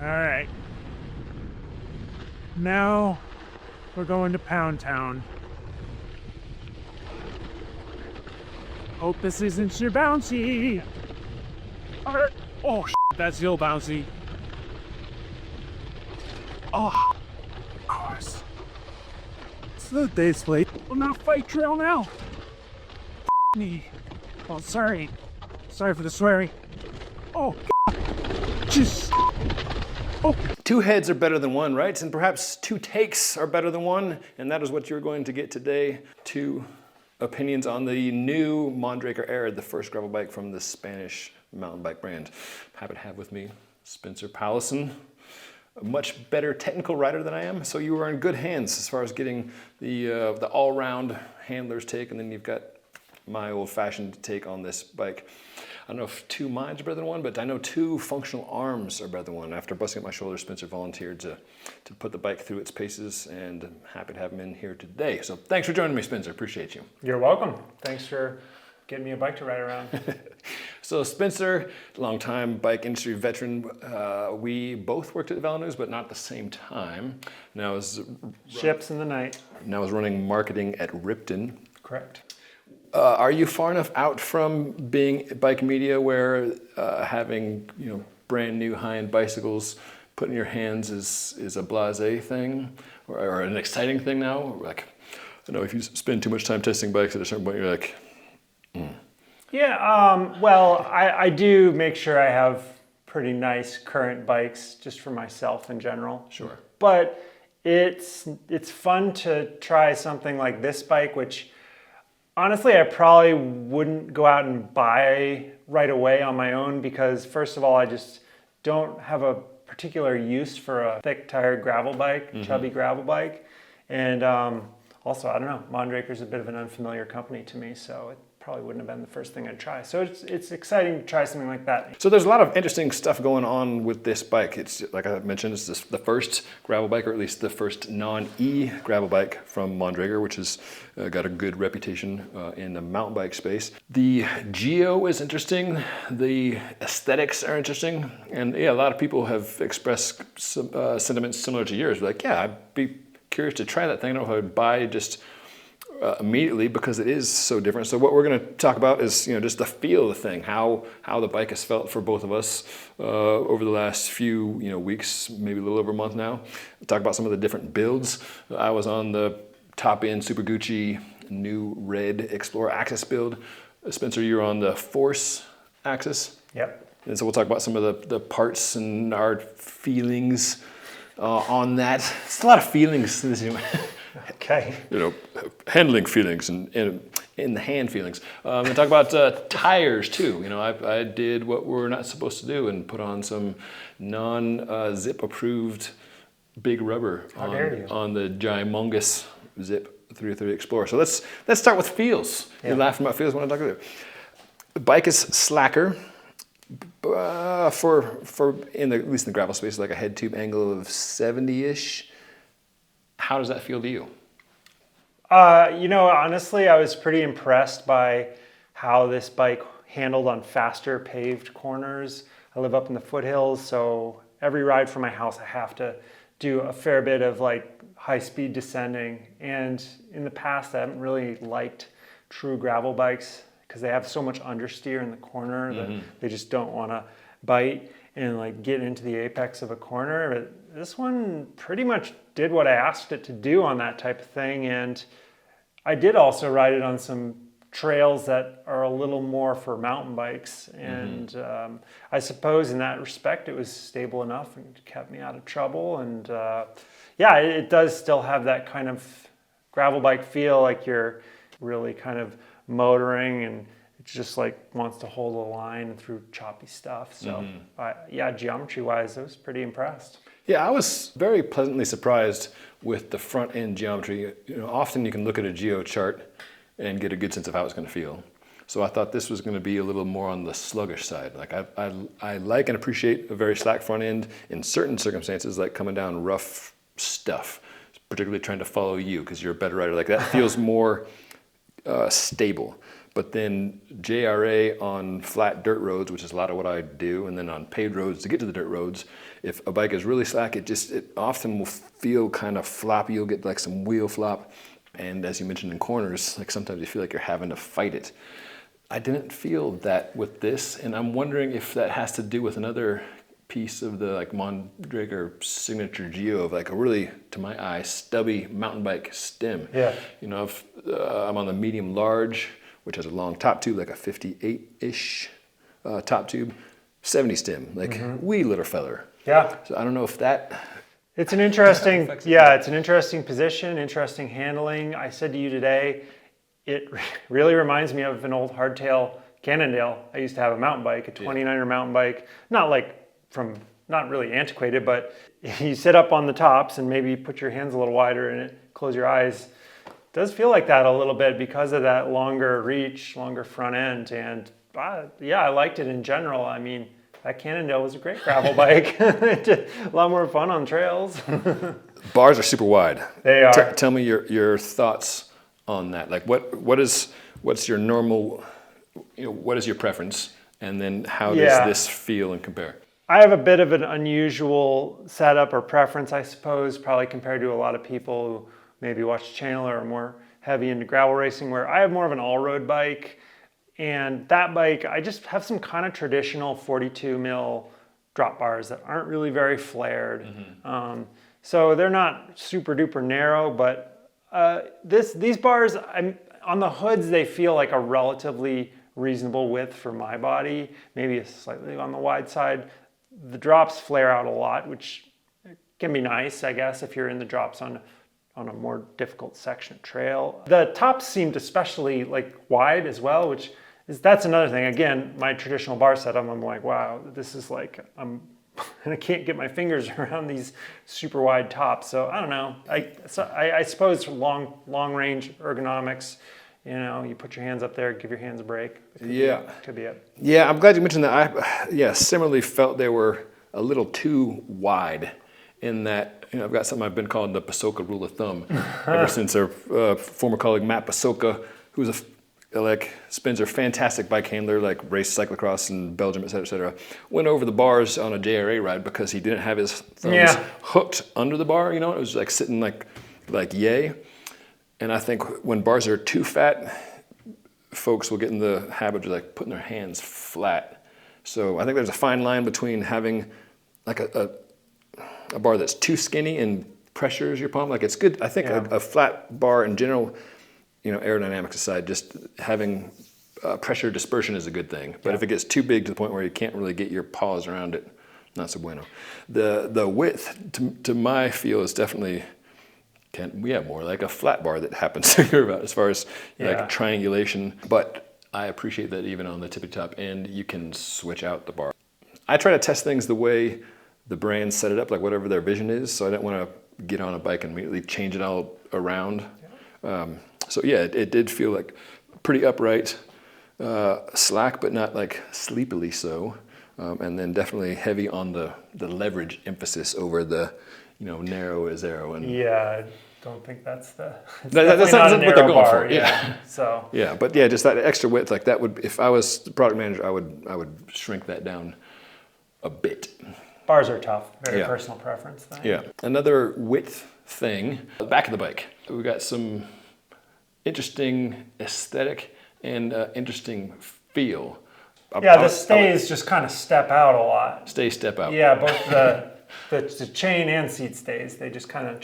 All right. Now we're going to Pound Town. Hope this isn't your bouncy. All right. Oh, that's your bouncy. Oh, of course. It's the day's late. Well, not fight trail now. Me. Oh, sorry. Sorry for the swearing. Oh, just. Oh. Two heads are better than one, right? And perhaps two takes are better than one. And that is what you're going to get today. Two opinions on the new Mondraker Arid, the first gravel bike from the Spanish mountain bike brand. I'm happy to have with me Spencer Powlison, a much better technical rider than I am. So you are in good hands as far as getting the all-round handler's take, and then you've got my old-fashioned take on this bike. I don't know if two minds are better than one, but I know two functional arms are better than one. After busting up my shoulder, Spencer volunteered to put the bike through its paces, and I'm happy to have him in here today. So thanks for joining me, Spencer. Appreciate you. You're welcome. Thanks for getting me a bike to ride around. So Spencer, longtime bike industry veteran, we both worked at Valnews, but not at the same time. Now Ships in the night. Now I was running marketing at Ripton. Correct. Are you far enough out from being bike media where having brand new high-end bicycles put in your hands is a blasé thing or an exciting thing now? Like, I know if you spend too much time testing bikes at a certain point, you're like, Yeah, well, I do make sure I have pretty nice current bikes just for myself in general. Sure. But it's fun to try something like this bike, which honestly I probably wouldn't go out and buy right away on my own because first of all, I just don't have a particular use for a thick tired gravel bike, chubby gravel bike. And also, I don't know, Mondraker's a bit of an unfamiliar company to me, so it probably wouldn't have been the first thing I'd try. So it's exciting to try something like that. So there's a lot of interesting stuff going on with this bike. It's, like I mentioned, it's the first gravel bike, or at least the first non-E gravel bike from Mondraker, which has got a good reputation in the mountain bike space. The geo is interesting. The aesthetics are interesting. And yeah, a lot of people have expressed some, sentiments similar to yours. Like, yeah, I'd be curious to try that thing. I don't know if I would buy just immediately because it is so different. So what we're going to talk about is just the feel of the thing, how the bike has felt for both of us over the last few weeks, maybe a little over a month now. We'll talk about some of the different builds. I was on the top end Super Gucci new red Explorer Axis build. Spencer, you're on the Force Axis. Yep. And so we'll talk about some of the parts and our feelings on that. It's a lot of feelings. Okay. Handling feelings and in the hand feelings. I'm going to talk about tires too. I did what we're not supposed to do and put on some non-zip approved big rubber on the Gymongous Zip 330 Explorer. So let's start with feels. Yeah. You're laughing about feels when I talk about it. The bike is slacker. For at least in the gravel space, like a head tube angle of 70-ish. How does that feel to you? Honestly, I was pretty impressed by how this bike handled on faster paved corners. I live up in the foothills, so every ride from my house, I have to do a fair bit of high-speed descending. And in the past, I haven't really liked true gravel bikes because they have so much understeer in the corner that they just don't want to bite and get into the apex of a corner. But this one pretty much did what I asked it to do on that type of thing. And I did also ride it on some trails that are a little more for mountain bikes. And I suppose in that respect, it was stable enough and kept me out of trouble. And yeah, it does still have that kind of gravel bike feel, like you're really kind of motoring and it just wants to hold a line through choppy stuff. So yeah, geometry wise, I was pretty impressed. Yeah, I was very pleasantly surprised with the front end geometry. Often you can look at a geo chart and get a good sense of how it's going to feel. So I thought this was going to be a little more on the sluggish side. I like and appreciate a very slack front end in certain circumstances, like coming down rough stuff, particularly trying to follow you because you're a better rider. That feels more stable. But then JRA on flat dirt roads, which is a lot of what I do, and then on paved roads to get to the dirt roads, if a bike is really slack, it often will feel kind of floppy. You'll get like some wheel flop. And as you mentioned in corners, like sometimes you feel like you're having to fight it. I didn't feel that with this, and I'm wondering if that has to do with another piece of the like Mondraker signature Geo of like a really, to my eye, stubby mountain bike stem. Yeah. You know, if, I'm on the medium large, which has a long top tube, like a 58-ish top tube, 70 stem, like wee little feller. Yeah. So I don't know if that. It's an interesting, yeah, it's an interesting position, interesting handling. I said to you today, it really reminds me of an old hardtail Cannondale. I used to have a mountain bike, a 29er mountain bike, not really antiquated, but you sit up on the tops and maybe put your hands a little wider and close your eyes. It does feel like that a little bit because of that longer reach, longer front end. And yeah, I liked it in general. I mean, that Cannondale was a great gravel bike. A lot more fun on trails. Bars are super wide. They are. Tell me your thoughts on that. Like what's your normal, what is your preference? And then how does this feel and compare? I have a bit of an unusual setup or preference, I suppose, probably compared to a lot of people who maybe watch the channel or are more heavy into gravel racing, where I have more of an all-road bike. And that bike, I just have some kind of traditional 42 mil drop bars that aren't really very flared. So they're not super duper narrow, but these bars, on the hoods, they feel like a relatively reasonable width for my body, maybe slightly on the wide side. The drops flare out a lot, which can be nice, I guess, if you're in the drops on a more difficult section of trail. The tops seemed especially like wide as well, that's another thing. Again, my traditional bar setup, I'm like, wow, this is like, I can't get my fingers around these super wide tops. So I don't know. I suppose long range ergonomics, you put your hands up there, give your hands a break. Could be it. Yeah, I'm glad you mentioned that. I similarly felt they were a little too wide in that, I've got something I've been calling the Pasoka rule of thumb ever since our former colleague Matt Pasoka, who's Spencer, fantastic bike handler, like raced cyclocross in Belgium, et cetera, went over the bars on a JRA ride because he didn't have his thumbs hooked under the bar, it was like sitting like yay. And I think when bars are too fat, folks will get in the habit of like putting their hands flat. So I think there's a fine line between having like a bar that's too skinny and pressures your palm. Like it's good. I think a flat bar in general, aerodynamics aside, just having pressure dispersion is a good thing. But if it gets too big to the point where you can't really get your paws around it, not so bueno. The width, to my feel, is definitely more like a flat bar that happens to hear about as far as like triangulation. But I appreciate that even on the tippy top end, you can switch out the bar. I try to test things the way the brands set it up, like whatever their vision is. So I don't want to get on a bike and immediately change it all around. So yeah, it did feel like pretty upright, slack, but not like sleepily so. And then definitely heavy on the leverage emphasis over the, narrow as arrow. And I don't think that's that's not what they're going for. So but just that extra width, like that would, if I was the product manager, I would shrink that down a bit. Bars are tough, very personal preference thing. Yeah, another width thing, the back of the bike. We got some interesting aesthetic and interesting feel. The stays just kind of step out a lot. Step out. Yeah, both the chain and seat stays, they just kind of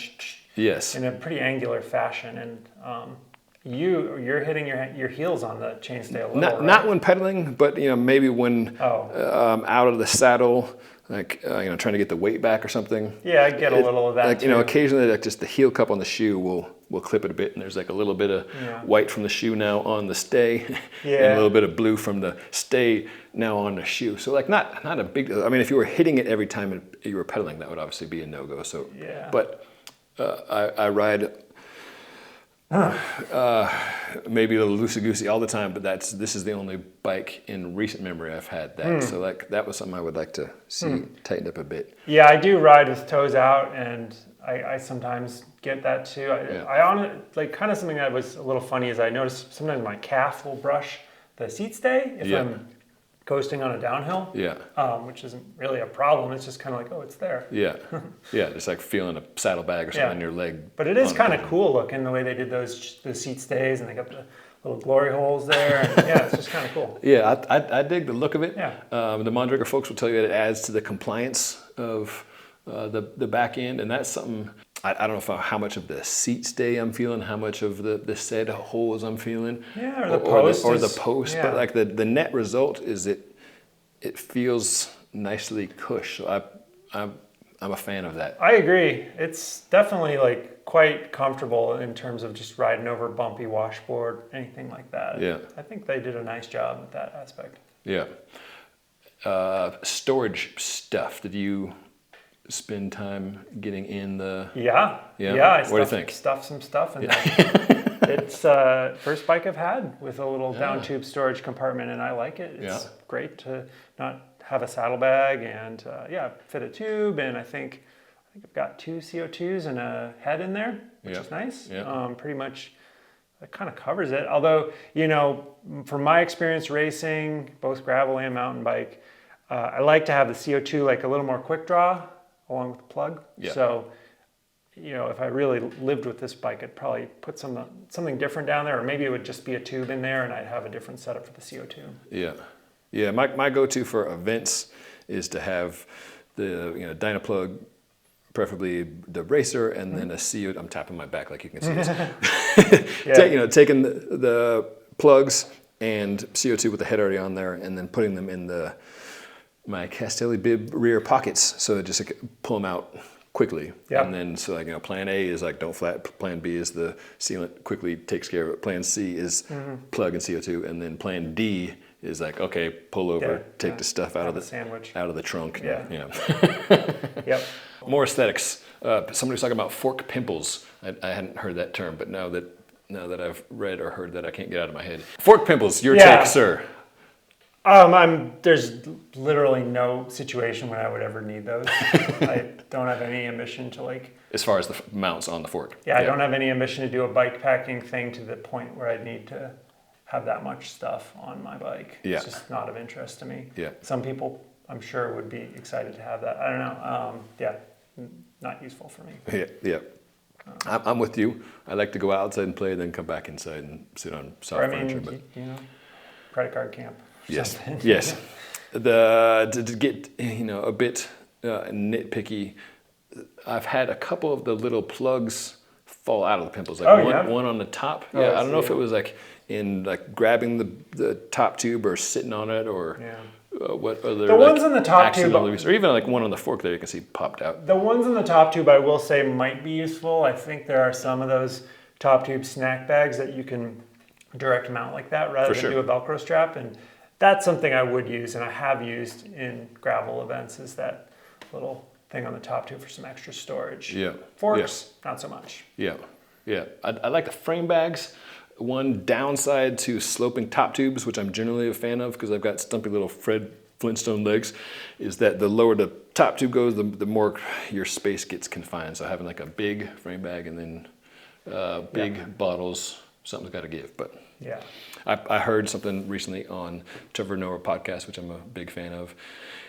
in a pretty angular fashion. And you're hitting your heels on the chainstay a little. Not when pedaling, but maybe when out of the saddle, like trying to get the weight back or something. Yeah, I get a little of that. Like too. Occasionally, like just the heel cup on the shoe will clip it a bit, and there's like a little bit of white from the shoe now on the stay, and a little bit of blue from the stay now on the shoe. So like not a big deal. I mean, if you were hitting it every time you were pedaling, that would obviously be a no-go. So but I ride maybe a little loosey-goosey all the time, but this is the only bike in recent memory I've had that. So like that was something I would like to see tightened up a bit. Yeah, I do ride with toes out, and I sometimes get that too. I honestly, like kind of something that was a little funny is I noticed sometimes my calf will brush the seat stay if I'm coasting on a downhill. Yeah. Which isn't really a problem. It's just kind of like, oh, it's there. Yeah. Yeah. Just like feeling a saddlebag or something on your leg. But it is kind of cool looking the way they did the seat stays, and they got the little glory holes there. And yeah, it's just kind of cool. Yeah, I dig the look of it. Yeah. The Mondraker folks will tell you that it adds to the compliance of the back end, and that's something. I don't know how much of the seat stay I'm feeling, how much of the said holes I'm feeling, or the post, but like the net result is it feels nicely cush. So I'm a fan of that. I agree. It's definitely like quite comfortable in terms of just riding over bumpy washboard, anything like that. Yeah. I think they did a nice job with that aspect. Yeah. Storage stuff. Did you spend time getting in the... Yeah. What do you think? Stuffed some stuff in there. It's first bike I've had with a little down tube storage compartment, and I like it. It's great to not have a saddlebag and fit a tube, and I think I've got 2 CO2s and a head in there, which is nice. Yeah. Pretty much that kind of covers it. Although, from my experience racing, both gravel and mountain bike, I like to have the CO2 like a little more quick draw along with the plug. Yeah. So, if I really lived with this bike, I'd probably put something different down there, or maybe it would just be a tube in there and I'd have a different setup for the CO2. Yeah. Yeah, my go-to for events is to have the Dynaplug, preferably the racer, and then a CO. I'm tapping my back like you can see this. Taking the plugs and CO2 with the head already on there, and then putting them in my Castelli bib rear pockets, so just pull them out quickly. Yeah. And then plan A is like don't flat. Plan B is the sealant quickly takes care of it. Plan C is plug and CO2, and then plan D is like, okay, pull over, take the stuff out of the sandwich, out of the trunk. Yeah. Yep. More aesthetics. Somebody was talking about fork pimples. I hadn't heard that term, but now that I've read or heard that, I can't get out of my head. Fork pimples, your take, sir. There's literally no situation when I would ever need those. I don't have any ambition to as far as the mounts on the fork. Yeah, I don't have any ambition to do a bike packing thing to the point where I'd need to have that much stuff on my bike. Yeah. It's just not of interest to me. Yeah. Some people, I'm sure, would be excited to have that. I don't know. Not useful for me. Yeah. I'm with you. I like to go outside and play, then come back inside and sit on soft furniture. But credit card camp. Yes. Yes. To get a bit nitpicky, I've had a couple of the little plugs fall out of the pimples. One on the top. I don't know if it was in grabbing the top tube or sitting on it or what other the ones in the top tube, or even one on the fork there you can see popped out. The ones in the top tube I will say might be useful. I think there are some of those top tube snack bags that you can direct mount like that rather than do a Velcro strap, and that's something I would use and I have used in gravel events, is that little thing on the top tube for some extra storage. Yeah. Forks, not so much. Yeah. I like the frame bags. One downside to sloping top tubes, which I'm generally a fan of because I've got stumpy little Fred Flintstone legs, is that the lower the top tube goes, the more your space gets confined. So having a big frame bag and then big bottles, something's got to give. But yeah, I heard something recently on Trevor Noah podcast, which I'm a big fan of,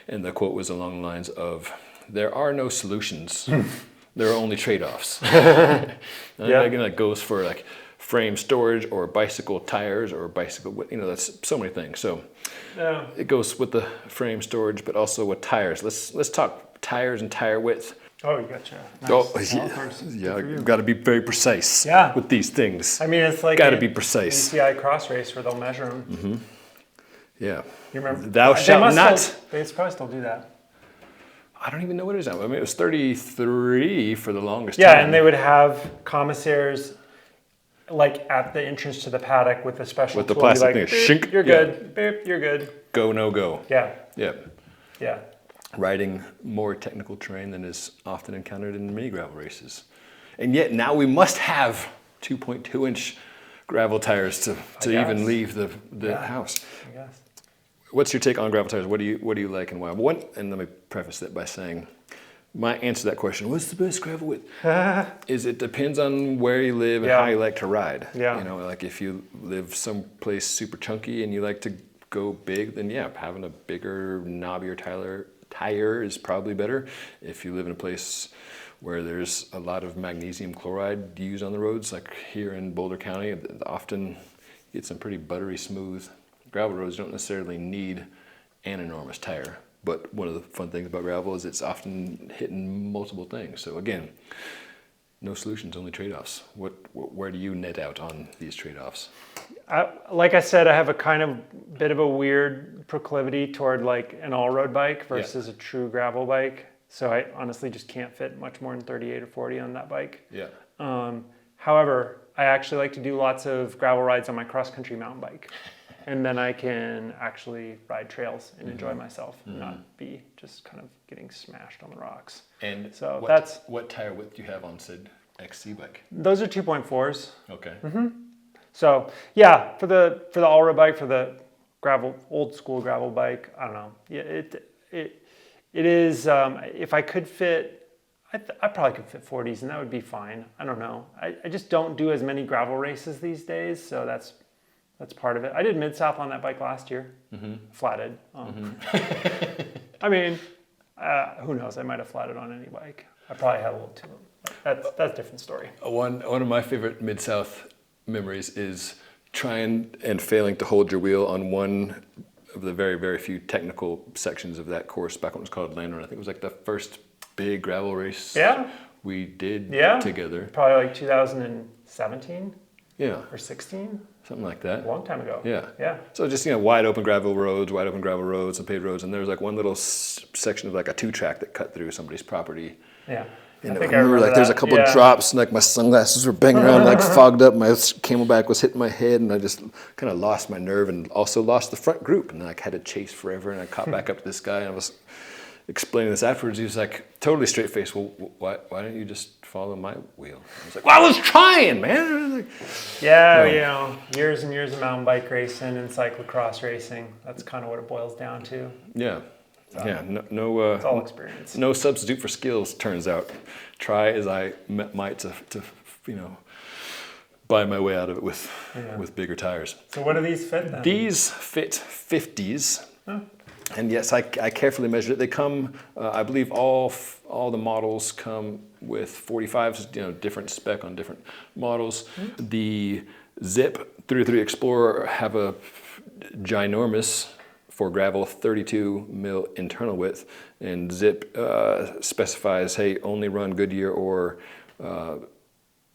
and the quote was along the lines of, "There are no solutions, there are only trade-offs." That goes for frame storage or bicycle tires or bicycle, that's so many things. So it goes with the frame storage, but also with tires. Let's talk tires and tire width. Oh, you gotcha. Nice. You've got to be very precise with these things. I mean, it's like got to be precise. UCI cross race where they'll measure them. Mm-hmm. Yeah. You remember? Thou shalt not. They probably still do that. I don't even know what it is now. I mean, it was 33 for the longest time. time. And they would have commissaires at the entrance to the paddock with a special with the tool. plastic thing. Shink. You're good. Beep, you're good. Go, no go. Yeah. Yeah. Riding more technical terrain than is often encountered in mini gravel races. And yet now we must have 2.2-inch gravel tires to even leave the house. I guess. What's your take on gravel tires? What do you like and why? And let me preface that by saying, my answer to that question, what's the best gravel width? Is it depends on where you live and how you like to ride. Yeah. If you live someplace super chunky and you like to go big, then yeah, having a bigger, knobbier tire is probably better. If you live in a place where there's a lot of magnesium chloride used on the roads, like here in Boulder County, often get some pretty buttery smooth. Gravel roads don't necessarily need an enormous tire, but one of the fun things about gravel is it's often hitting multiple things. So again, no solutions, only trade-offs. Where do you net out on these trade-offs? Like I said, I have a kind of bit of a weird proclivity toward like an all-road bike versus a true gravel bike. So I honestly just can't fit much more than 38 or 40 on that bike. Yeah. However, I actually like to do lots of gravel rides on my cross-country mountain bike. And then I can actually ride trails and enjoy myself and not be just kind of getting smashed on the rocks. And so what tire width do you have on said XC bike? Those are 2.4s. Okay. So yeah, for the all-road bike, for the gravel, old school gravel bike, I don't know. Yeah, it is. If I could fit, I probably could fit 40s, and that would be fine. I don't know. I just don't do as many gravel races these days, so that's part of it. I did Mid-South on that bike last year, flatted. I mean, who knows? I might have flatted on any bike. I probably had a little too. That's a different story. One of my favorite Mid-South memories is trying and failing to hold your wheel on one of the very, very few technical sections of that course back when it was called Landrun. I think it was like the first big gravel race we did together. Probably like 2017 or 16. Something like that. A long time ago. Yeah. So just, wide open gravel roads and paved roads. And there was like one little section of like a 2-track that cut through somebody's property. Yeah. And I remember like there's a couple of drops and like my sunglasses were banging around, like fogged up. My camelback was hitting my head and I just kind of lost my nerve and also lost the front group. And then I had to chase forever and I caught back up to this guy and I was explaining this afterwards. He was like totally straight faced. Well, why didn't you just follow my wheel? I was like, well, I was trying, man. Like, years and years of mountain bike racing and cyclocross racing. That's kind of what it boils down to. Yeah. So, no. It's all experience. No substitute for skills. Turns out, try as I might to buy my way out of it with bigger tires. So what do these fit then? These fit 50s, and yes, I carefully measured it. They come, I believe, all the models come with 45s. Different spec on different models. The Zip 303 Explorer have a ginormous, for gravel, 32 mil internal width, and Zip specifies, hey, only run Goodyear or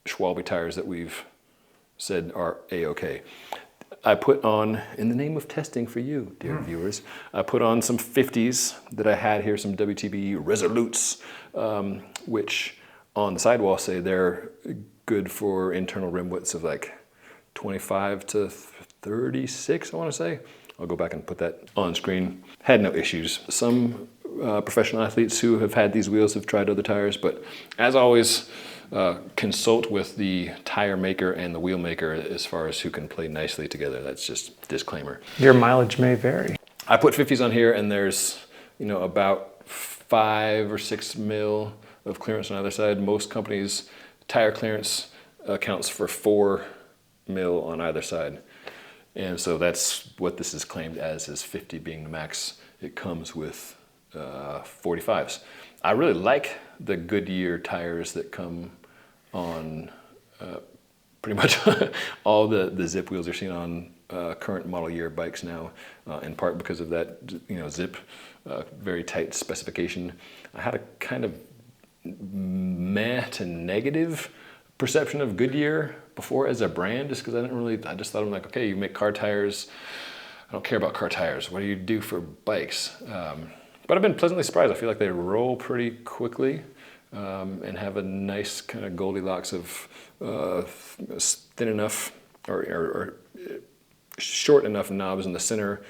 Schwalbe tires that we've said are A-okay. I put on, in the name of testing for you, dear viewers, I put on some 50s that I had here, some WTB Resolutes, which on the sidewall say they're good for internal rim widths of like 25 to 36, I want to say. I'll go back and put that on screen. Had no issues. Some professional athletes who have had these wheels have tried other tires, but as always, consult with the tire maker and the wheel maker as far as who can play nicely together. That's just disclaimer. Your mileage may vary. I put 50s on here and there's, about 5 or 6 mil of clearance on either side. Most companies' tire clearance accounts for 4 mil on either side. And so that's what this is claimed as, is 50 being the max. It comes with 45s. I really like the Goodyear tires that come on pretty much all the Zip wheels are seen on current model year bikes now, in part because of that, Zip very tight specification. I had a kind of meh to negative perception of Goodyear before as a brand, just because I just thought I'm like, okay, you make car tires. I don't care about car tires. What do you do for bikes? But I've been pleasantly surprised. I feel like they roll pretty quickly and have a nice kind of Goldilocks of thin enough or short enough knobs in the center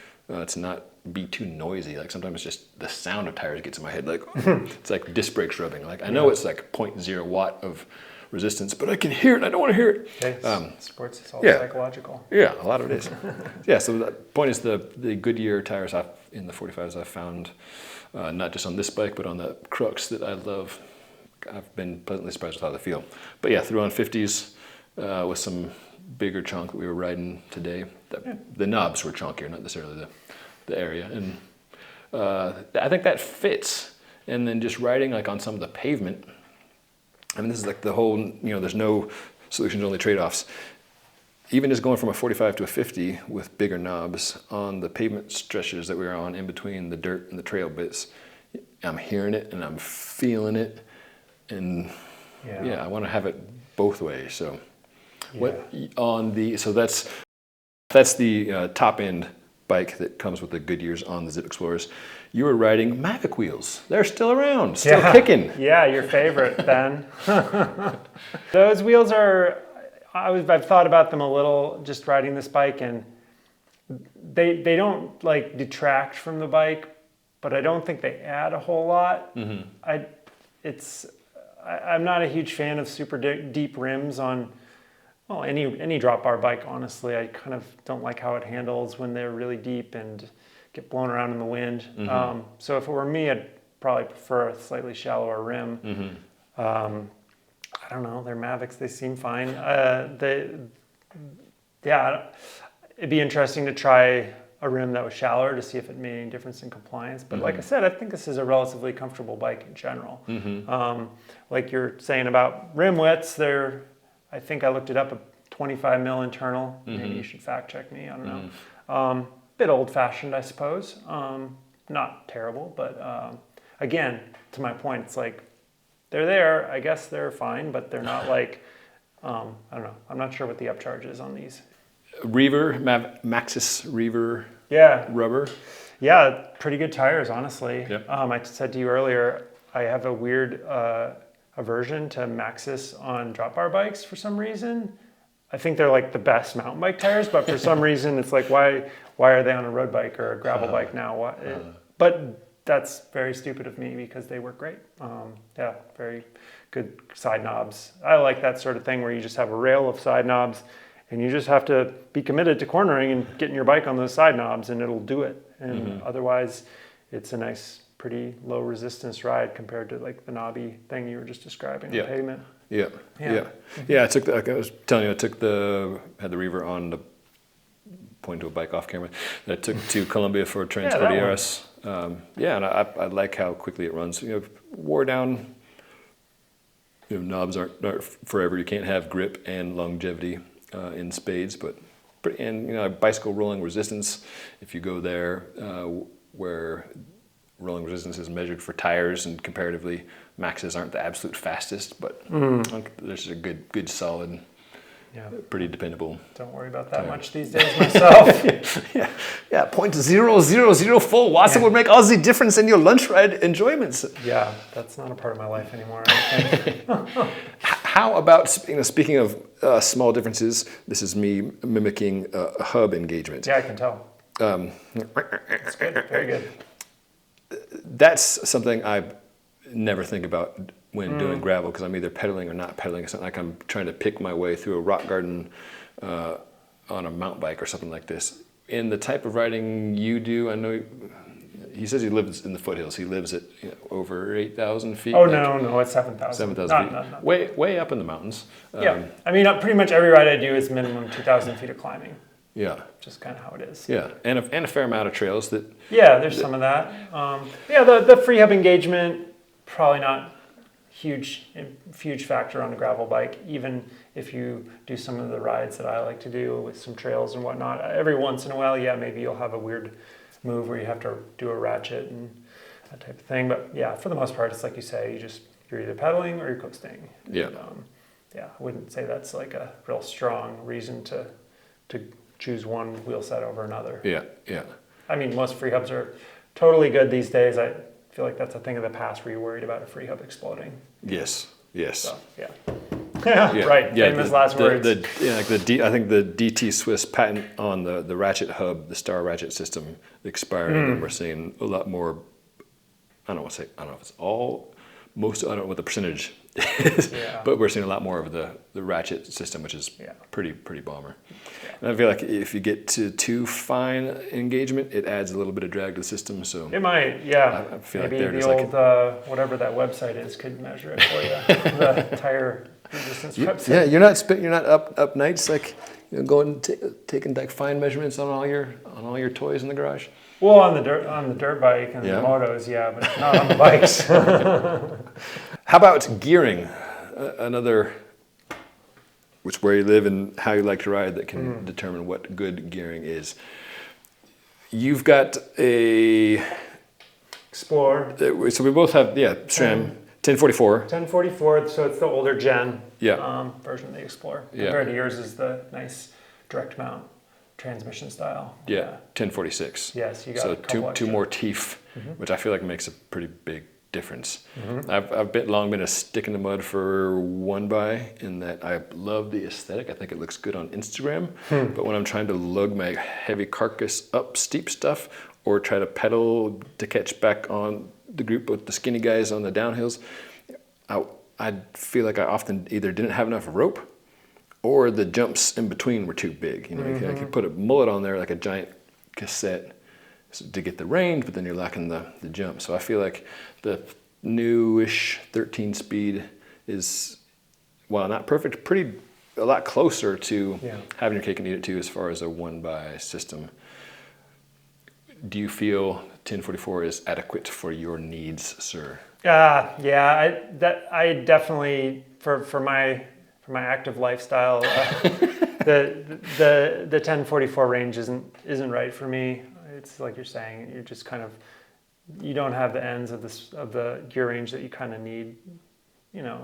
to not be too noisy. Like sometimes just the sound of tires gets in my head. Like it's like disc brakes rubbing. Like I know it's like 0.0 watt of resistance, but I can hear it and I don't want to hear it. Okay. Sports is all psychological. Yeah, a lot of it is. So the point is the Goodyear tires in the 45s I've found, not just on this bike, but on the Crux that I love. I've been pleasantly surprised with how they feel. But yeah, threw on 50s, with some bigger chunk that we were riding today. The knobs were chunkier, not necessarily the area. And I think that fits. And then just riding like on some of the pavement, I mean, this is like the whole, there's no solutions, only trade-offs. Even just going from a 45 to a 50 with bigger knobs on the pavement stretches that we were on in between the dirt and the trail bits, I'm hearing it and I'm feeling it. And I want to have it both ways. So so that's the top end bike that comes with the Goodyears on the Zip Explorers. You were riding Mavic wheels. They're still around, still kicking. Yeah, your favorite, Ben. Those wheels are, I've thought about them a little just riding this bike, and they don't like detract from the bike, but I don't think they add a whole lot. Mm-hmm. I'm not a huge fan of super deep rims on any drop bar bike, honestly. I kind of don't like how it handles when they're really deep and get blown around in the wind. Mm-hmm. So if it were me, I'd probably prefer a slightly shallower rim. Mm-hmm. I don't know, they're Mavics, they seem fine. It'd be interesting to try a rim that was shallower to see if it made any difference in compliance. But like I said, I think this is a relatively comfortable bike in general. Mm-hmm. Like you're saying about rim widths, I think I looked it up, a 25 mil internal. Mm-hmm. Maybe you should fact check me, I don't know. Bit old fashioned, I suppose. Not terrible, but again, to my point, it's like, they're there, I guess they're fine, but they're not like, I don't know. I'm not sure what the upcharge is on these. Reaver, Maxxis Reaver rubber. Yeah, pretty good tires, honestly. Yep. I said to you earlier, I have a weird aversion to Maxxis on drop bar bikes for some reason. I think they're like the best mountain bike tires, but for some reason it's like, why are they on a road bike or a gravel bike now? But that's very stupid of me because they work great. Very good side knobs. I like that sort of thing where you just have a rail of side knobs and you just have to be committed to cornering and getting your bike on those side knobs and it'll do it. And otherwise it's a nice, pretty low resistance ride compared to like the knobby thing you were just describing on pavement. Yeah. I took like I was telling you, had the Reaver on the point to a bike off camera that I took to Colombia for Transcordilleras. And I like how quickly it runs. Wore down. Knobs aren't forever. You can't have grip and longevity in spades, but bicycle rolling resistance. If you go there, where rolling resistance is measured for tires, and comparatively, Maxxis aren't the absolute fastest, but there's a good solid. Yeah. Pretty dependable. Don't worry about that much these days myself. 0.0004 watts would make all the difference in your lunch ride enjoyments. Yeah, that's not a part of my life anymore, I think. How about, speaking of small differences, this is me mimicking a hub engagement. Yeah, I can tell. That's good, very good. That's something I never think about when doing gravel, because I'm either pedaling or not pedaling. It's not like I'm trying to pick my way through a rock garden on a mountain bike or something like this. In the type of riding you do, I know he says he lives in the foothills. He lives at over 8,000 feet. Oh, no, it's 7,000. 7,000 feet. No. Way up in the mountains. I mean, pretty much every ride I do is minimum 2,000 feet of climbing. Yeah. Just kind of how it is. Yeah, and a fair amount of trails that... Yeah, there's some of that. The free hub engagement, probably not huge factor on a gravel bike, even if you do some of the rides that I like to do with some trails and whatnot. Every once in a while, maybe you'll have a weird move where you have to do a ratchet and that type of thing. But for the most part, it's like you say, you're either pedaling or you're coasting. Yeah. And, I wouldn't say that's like a real strong reason to choose one wheel set over another. Yeah. I mean, most free hubs are totally good these days. I feel like that's a thing of the past where you're worried about a free hub exploding. Yes. So, right. Famous last words. I think the DT Swiss patent on the ratchet hub, the star ratchet system, expired, and we're seeing a lot more. I don't know if it's all most, I don't know what the percentage is, Yeah. but we're seeing a lot more of the ratchet system, which is Yeah. pretty bomber. And I feel like if you get to too fine engagement, it adds a little bit of drag to the system. So It might, yeah. I feel Maybe like they're the just old, whatever that website is could measure it for you. The tire resistance website. yeah, you're not up nights like going taking like fine measurements on all your toys in the garage. Well, on the dirt bike and Yeah. the motos, yeah, but not on the bikes. How about gearing? Another, which where you live and how you like to ride that can determine what good gearing is. You've got a Explorer. So we both have SRAM 1044. 1044, so it's the older gen Yeah. version of the Explorer. Yeah. Compared to yours is the nice direct mount transmission style. Yeah, 1046. Yes, you got so a couple two extra. more teeth, which I feel like makes a pretty big difference. I've long been a stick in the mud for one by in that I love the aesthetic. I think it looks good on Instagram, but when I'm trying to lug my heavy carcass up steep stuff or try to pedal to catch back on the group with the skinny guys on the downhills, I feel like I often either didn't have enough rope or the jumps in between were too big. You know, you could put a mullet on there like a giant cassette to get the range, but then you're lacking the jump. So I feel like the newish 13 speed is, while not perfect, a lot closer to having your cake and eat it too as far as a one by system. Do you feel 1044 is adequate for your needs, sir? Yeah, I definitely for my active lifestyle, the 1044 range isn't right for me. It's like you're saying, you're just kind of, you don't have the ends of the gear range that you kind of need,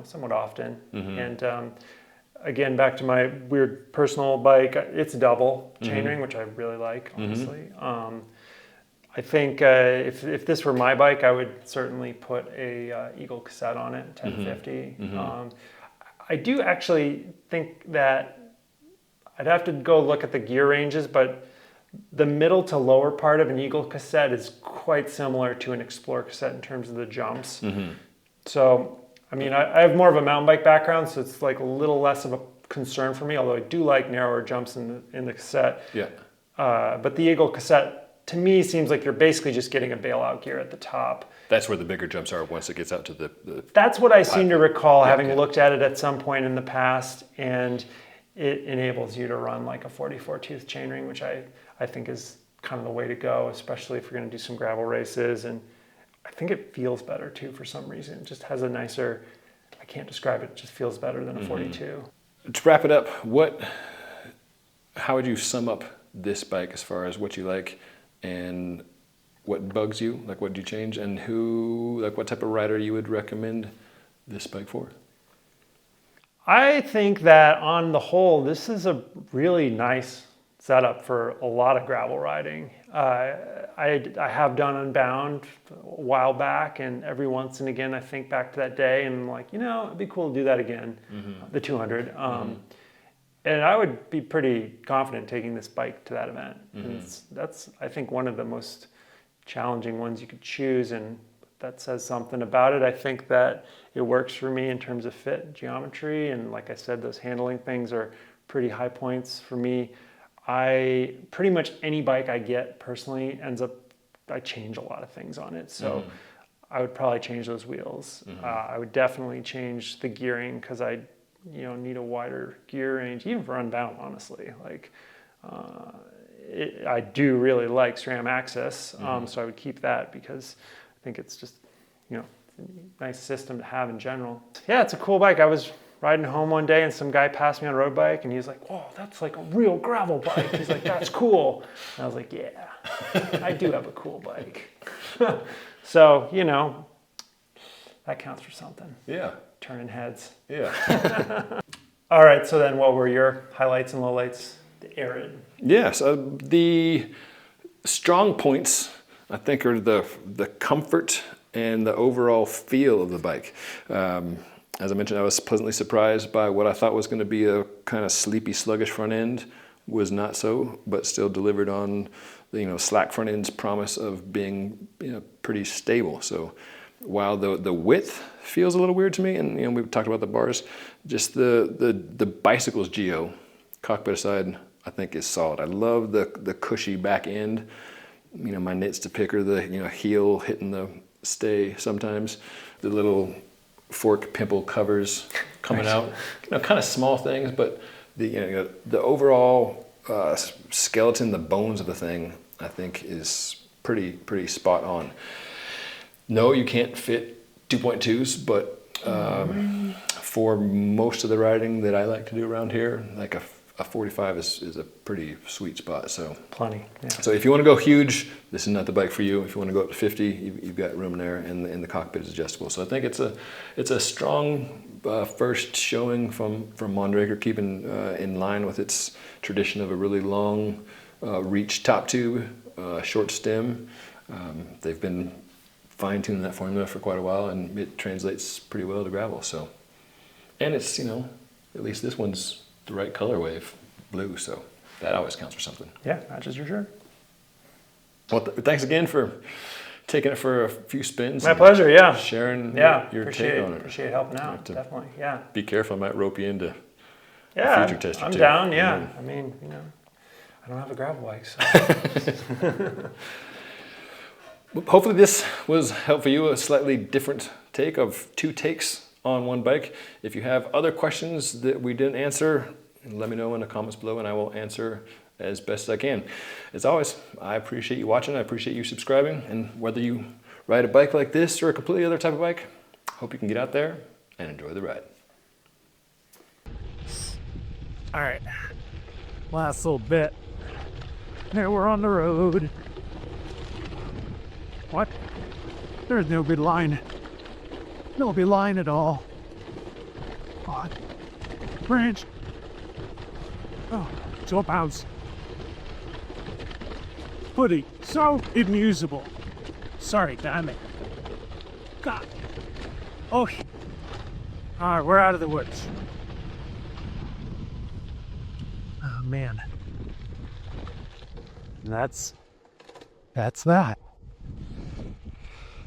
somewhat often. And again, back to my weird personal bike, it's double chainring, which I really like, honestly. I think if this were my bike, I would certainly put a Eagle cassette on it, 1050. I do actually think that I'd have to go look at the gear ranges, but the middle to lower part of an Eagle cassette is quite similar to an Explorer cassette in terms of the jumps. So, I mean, I have more of a mountain bike background, so it's like a little less of a concern for me, although I do like narrower jumps in the cassette. Yeah. But the Eagle cassette, to me, seems like you're basically just getting a bailout gear at the top. That's where the bigger jumps are once it gets out to the That's what I seem to recall, having yeah. looked at it at some point in the past, and it enables you to run like a 44 tooth chainring, which I think is kind of the way to go, especially if you're going to do some gravel races. And I think it feels better too for some reason. It just has a nicer, I can't describe it, just feels better than a 42. To wrap it up, how would you sum up this bike as far as what you like and what bugs you? Like, what do you change, and what type of rider you would recommend this bike for? I think that on the whole, this is a really nice setup for a lot of gravel riding. I have done Unbound a while back, and every once and again I think back to that day and I'm like, it'd be cool to do that again, the 200. And I would be pretty confident taking this bike to that event. And that's, I think, one of the most challenging ones you could choose, and that says something about it. I think that it works for me in terms of fit and geometry, and like I said, those handling things are pretty high points for me. Pretty much any bike I get personally I change a lot of things on it. So I would probably change those wheels. I would definitely change the gearing because I need a wider gear range, even for Unbound, honestly. Like, I do really like SRAM Access, so I would keep that because I think it's just, it's a nice system to have in general. Yeah, it's a cool bike. I was riding home one day and some guy passed me on a road bike and he was like, "Whoa, that's like a real gravel bike." He's like, "That's cool." And I was like, "Yeah, I do have a cool bike." So, that counts for something. Yeah. Turning heads. Yeah. All right, so then what were your highlights and lowlights? The Arid. Yeah, so the strong points, I think, are the comfort and the overall feel of the bike. As I mentioned, I was pleasantly surprised by what I thought was going to be a kind of sleepy, sluggish front end. Was not so, but still delivered on the slack front end's promise of being pretty stable. So while the width feels a little weird to me, and you know, we've talked about the bars, just the bicycle's geo, cockpit aside, I think is solid. I love the cushy back end. You know, my nits to picker, the heel hitting the stay sometimes, the little fork pimple covers coming out. You know, kind of small things, but the overall skeleton, the bones of the thing, I think is pretty spot on. No, you can't fit 2.2s, but for most of the riding that I like to do around here, like a 45 is a pretty sweet spot. So plenty. Yeah. So if you want to go huge, this is not the bike for you. If you want to go up to 50, you've got room there, and the cockpit is adjustable. So I think it's a strong first showing from Mondraker, keeping in line with its tradition of a really long reach top tube, short stem. They've been fine-tuning that formula for quite a while, and it translates pretty well to gravel. So, and it's, at least this one's the right colorway, blue, so that always counts for something. Yeah, matches your shirt. Well, thanks again for taking it for a few spins. My pleasure, yeah. Sharing your take on it. Appreciate helping out, definitely, yeah. Be careful, I might rope you into a future tester I'm too. down, yeah. I mean, I don't have a gravel bike, so. Hopefully this was helpful for you, a slightly different take of 2 takes on one bike. If you have other questions that we didn't answer, let me know in the comments below and I will answer as best as I can. As always, I appreciate you watching, I appreciate you subscribing, and whether you ride a bike like this or a completely other type of bike, hope you can get out there and enjoy the ride. All right, last little bit. Now we're on the road. What? There's no good line. No good line at all. What? Branch. Oh, top house. Footy, so unusable. Sorry, damn it. God. Oh. All right, we're out of the woods. Oh man. That's that.